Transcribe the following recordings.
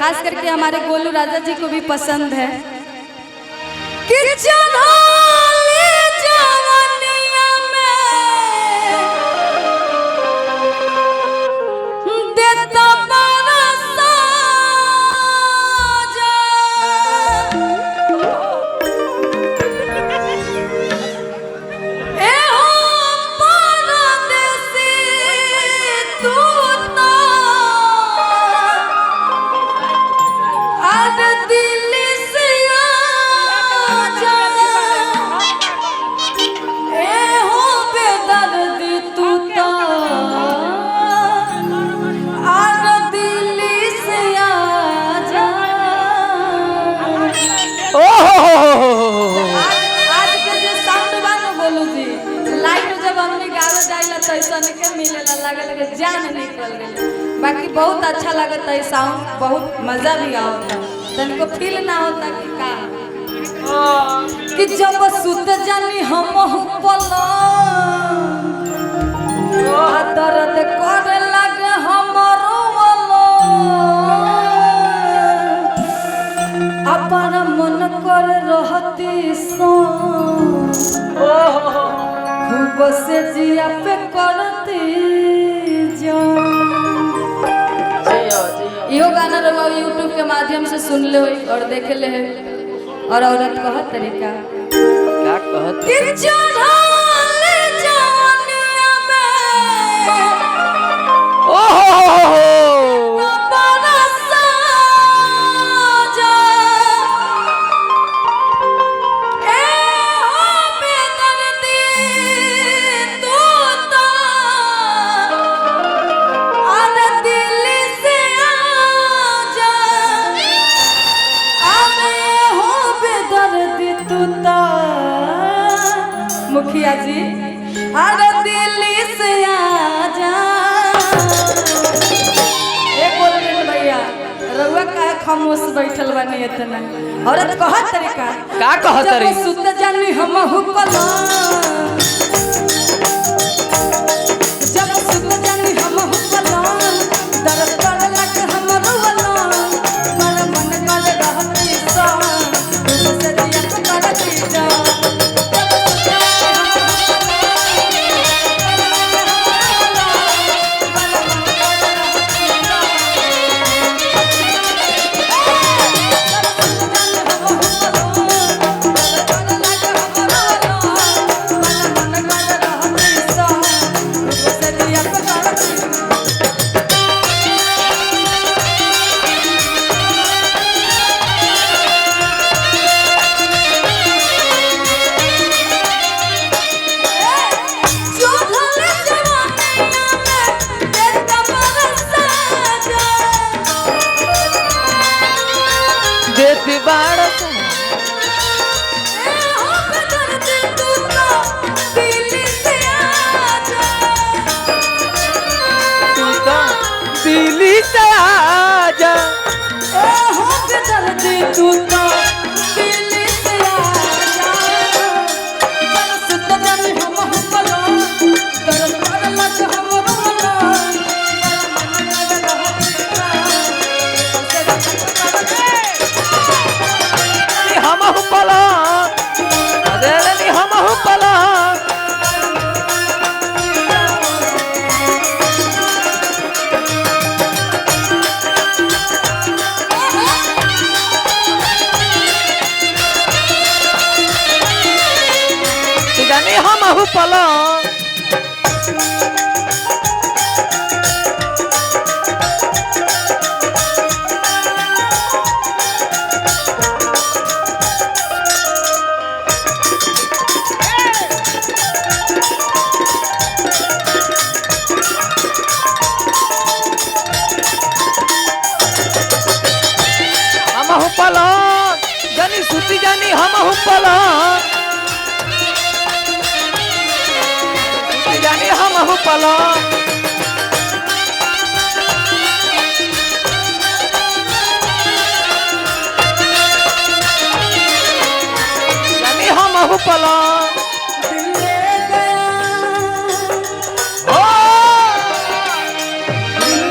खास करके हमारे गोलू राजा जी को भी पसंद है। जान निकल गई। बाकी बहुत अच्छा लगता है साउंड, बहुत मजा भी आता तनिको फील ना होता कि का कि जब सुत जानी हम दर्द करे लगे हमरो अपना मन कर रहती सो खूब से जिया पे करती यो गाना यूट्यूब के माध्यम से सुन ले और देख ले। और औरत कह तरीका क्या कहत मुखिया जी अरे दिल्ली से आजा। एक बोल भैया रउआ का खामोश बैठल बनी इतना। औरत कहत तरीका का कहत तरी सुत जानी हम हुपला जब सुत जानी हम हुपला दर्द कर लग हम रोवला मन मन कर रहती सा से दिया करती जा। दिल्ली से आजा तू तो दिल्ली से आजा सुत जानी हम हुपला दर्द कर लग हम रोवला हम हुपला अरे हम हुपला हम हुपला जानी सुती जानी हम हुपला जानी हम हुपला जानी हम हुपला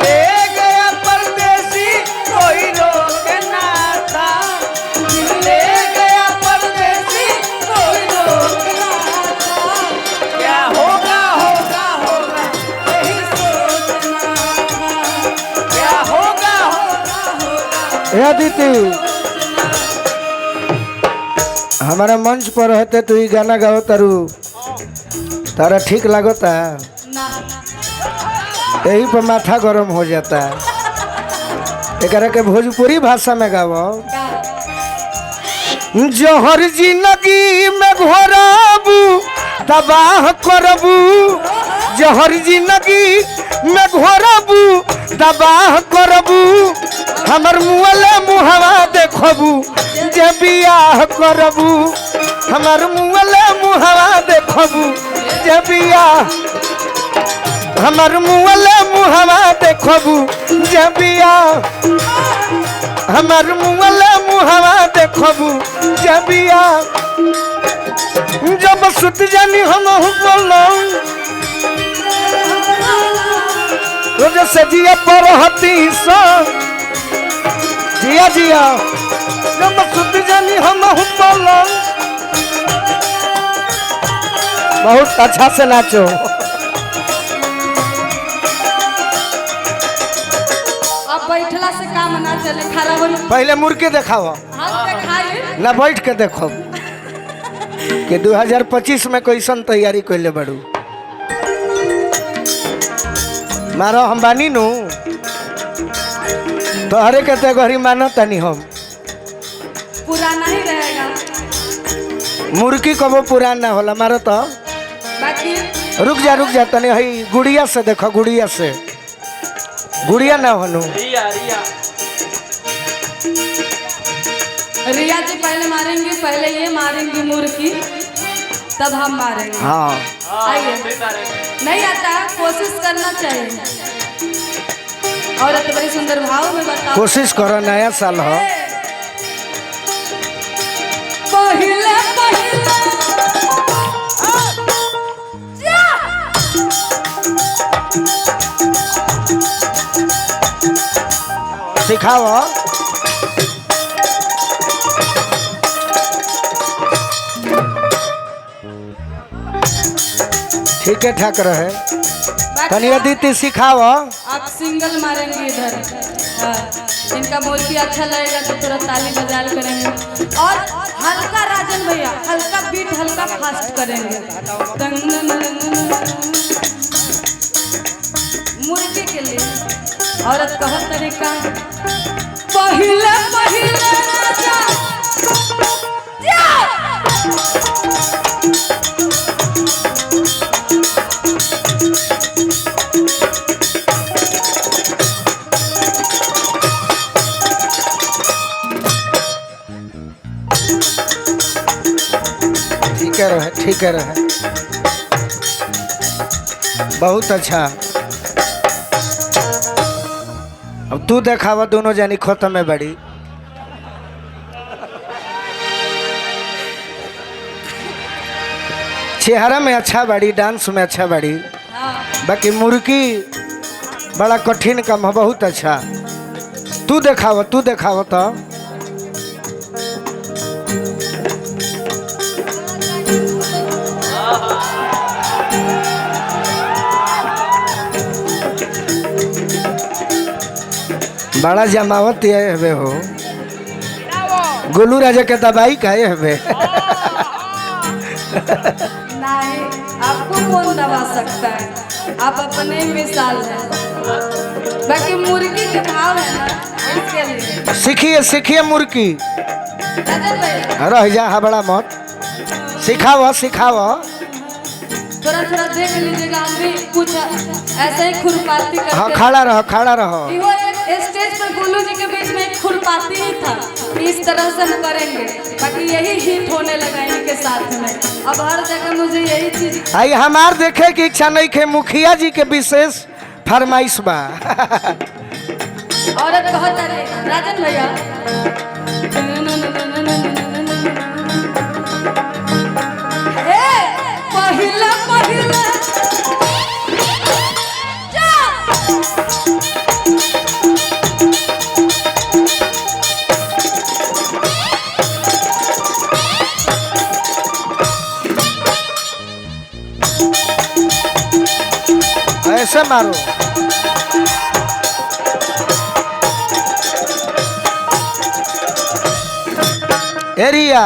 ले गया परदेसी कोई रो हे दीदी हमारा मंच पर रहते तू ही गाना गाओ तारू तारा ठीक लगता ना यही पर माथा गरम हो जाता एकरा के भोजपुरी भाषा में गाओ जोहर जिंदगी में घोराबू तबाह करबू जोहर जिंदगी में घोराबू तबाह करबू हमर मुँहले मुहवा देखबू जे बियाह करबू हमर मुँहले मुहवा देखबू जे बियाह हमर मुँहले मुहवा देखबू जे बियाह हमर मुँहले मुहवा देखबू जे बियाह जब सुत जानी हम बोलो रोज से जिया पर हती जिया जिया जब सुत जानी हम बोलो बहुत अच्छा से नाचो अब बैठला से काम ना चले खड़ा हो पहले मुर्के देखाओ हाथ पे खाई ना बैठ के देखो कि 2025 में कैसन तैयारी कैले बड़ू मारो हम बानी नु तोहरे के ते घरी मानो तनी हम पुराना ही रहेगा मुर्गी कबो पुरान ना होला मारो तो बाकी रुक जा तनी हई गुड़िया से देखो गुड़िया से गुड़िया ना होनु रिया जी पहले मारेंगे पहले ये मारेंगी मुर्गी तब हम मारेंगे हाँ आइए नहीं आता कोशिश करना चाहिए और तो बड़ी सुंदर भाव में बताओ कोशिश करो नया साल हो पहले पहले सिखाओ ठीक है ठाक रहे तनी अदिति सिखाओ आप सिंगल मारेंगे इधर हाँ, इनका मुर्गी अच्छा लगेगा तो थोड़ा ताली बजाल करेंगे और हल्का राजन भैया हल्का बीट हल्का फास्ट करेंगे मुर्गी के लिए औरत का हर तरीका पहले पहले राजा ठीक है रहे बहुत अच्छा अब तू देखावा दोनों जानी खत्म में बड़ी चेहरा में अच्छा बड़ी डांस में अच्छा बड़ी बाकी मुर्गी बड़ा कठिन काम है बहुत अच्छा तू देखावा तो बड़ा जमावत ये हवे हो गोलू राजा के दवाई खाए हवे नहीं आपको कौन दबा सकता है आप अपने मिसाल हैं बाकी मुर्गी के भाव है ना इसके लिए सीखिए मुर्गी राजन भैया रह जा हबड़ा मत सिखाओ थोड़ा देख लीजिएगा हम भी कुछ ऐसे ही खुरपाती करके हाँ खड़ा रहो वो एक स्टेज पर गुल्लू जी के बीच में एक खुरपाती ही था इस तरह से हम करेंगे बाकी यही हिट होने लगा इनके साथ में अब हर जगह मुझे यही चीज आई हमार देखे की इच्छा नहीं खे मुखिया जी के विशेष फरमाइश बा औरत बहुत अरे राजन भैया पहिला ऐसे मारो एरिया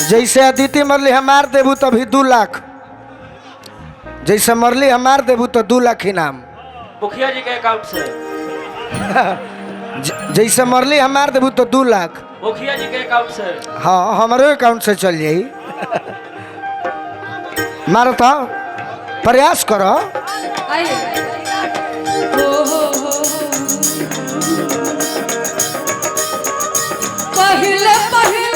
जैसे अदिति मरली हमार देबू तभी 2 लाख, जैसे मरली हमार देबू तो 2 लाख इनाम। मुखिया जी के अकाउंट से जैसे मरली हमार देबू तो 2 लाख मुखिया जी के अकाउंट से। हाँ हमारे अकाउंट से चल जाई। मारो तो प्रयास करो। आइए हो पहले पहले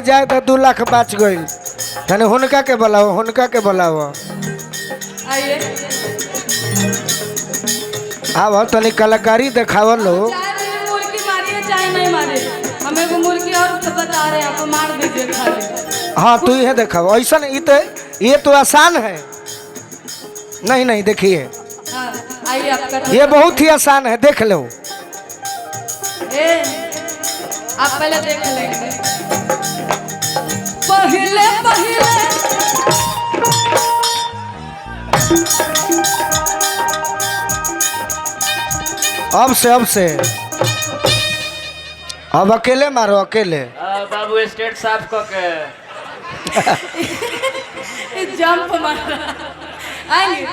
जाए दो 2 लाख बच गई। तने हुनका के बुलाओ आइए आव तनी कलाकारी देखाव लो। चाहे मुर्गी मारिए चाहे नहीं मारे, हमें को मुर्गी और तो बता रहे हैं, आप मार दीजिए खाली। हाँ तू ये देखाओ ऐसा ये तो आसान है। नहीं देखिए हाँ आइए आपका ये बहुत ही आसान है, देख लो। आप पहले देख लेंगे। पहले पहले अब से अब अकेले मारो अकेले। बाबू स्टेट साफ करके जंप मार आइए।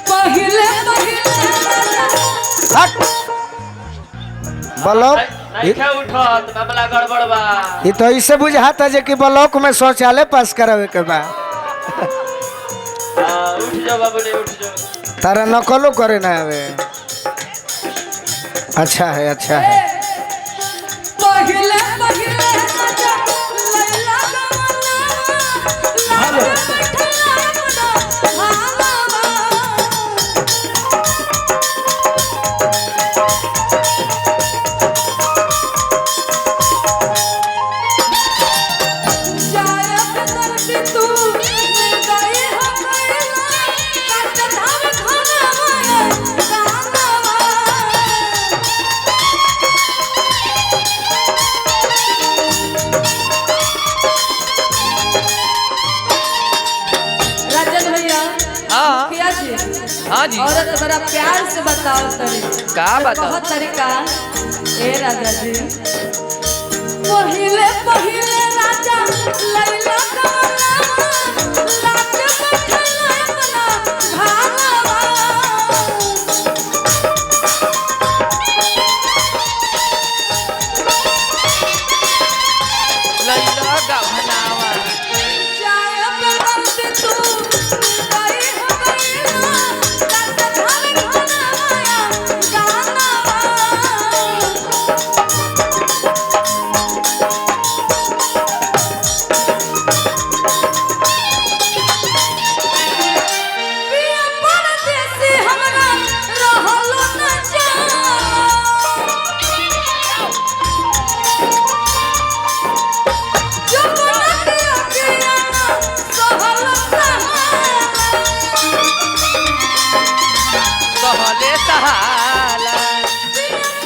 पहले हट ब्लॉक नहीं उठत मामला गड़बड़ बा। ये तो इससे बुझाता है कि ब्लॉक में शौचालय पास करावे के बा। उठ जाओ बाबू नहीं उठ जाओ। तारा नकलो करे ना आवे। अच्छा है पहले पहले लैला हाँ जी औरत बड़ा प्यार से बताओ का बताओ बहुत तरीका। ए राजा जी पहले पहले राजा लैला कमला लाके बैठल अपना भागवा। लैला का भनावा चाय पे तू गई हो गई ना करते धावे खाना आया गाना। पिया परदेसी हमरा रहलो न जा। जो मनतिया किया ना सहल कहले सहाला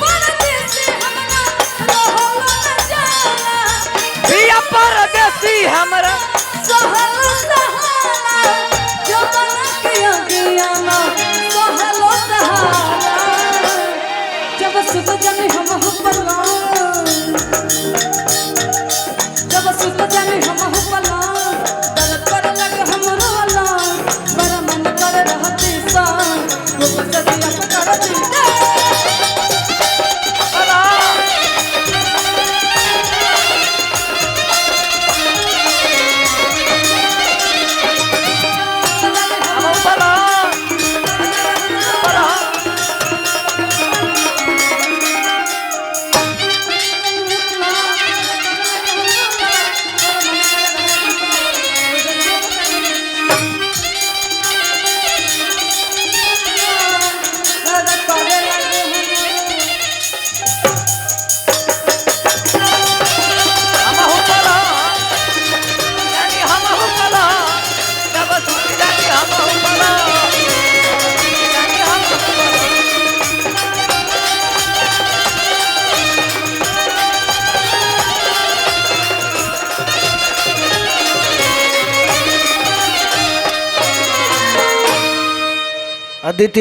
परदेसी हमरा रहलो न जाला। पिया परदेसी हमरा सहल सहाला जो मनतिया किया ना सहल सहाला। जब सुत जाने हम हुपला जब सुत जाने हम हुपला दर्द कर लगे हमरो वाला बड़ा मन कर रहती सा वो सदिया पकड़ती करे अदिति